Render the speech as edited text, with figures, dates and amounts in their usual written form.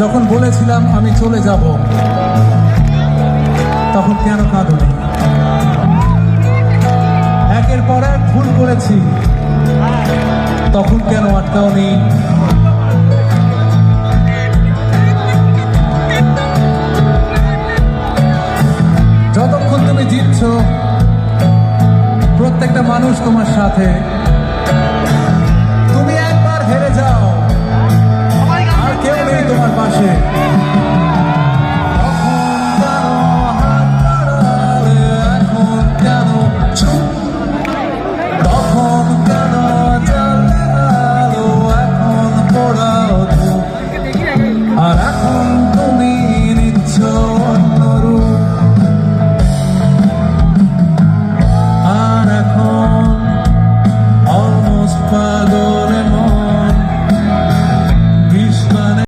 যখন বলেছিলাম আমি চলে যাব, তখন কেন কাঁদোনি? একের পর এক ভুল করেছি, তখন কেন আটকাওনি? যতক্ষণ তুমি জিতছ, প্রত্যেকটা মানুষ তোমার সাথে, তুমি একবার হেরে যাও আর কেউ নেই তোমার পাশে।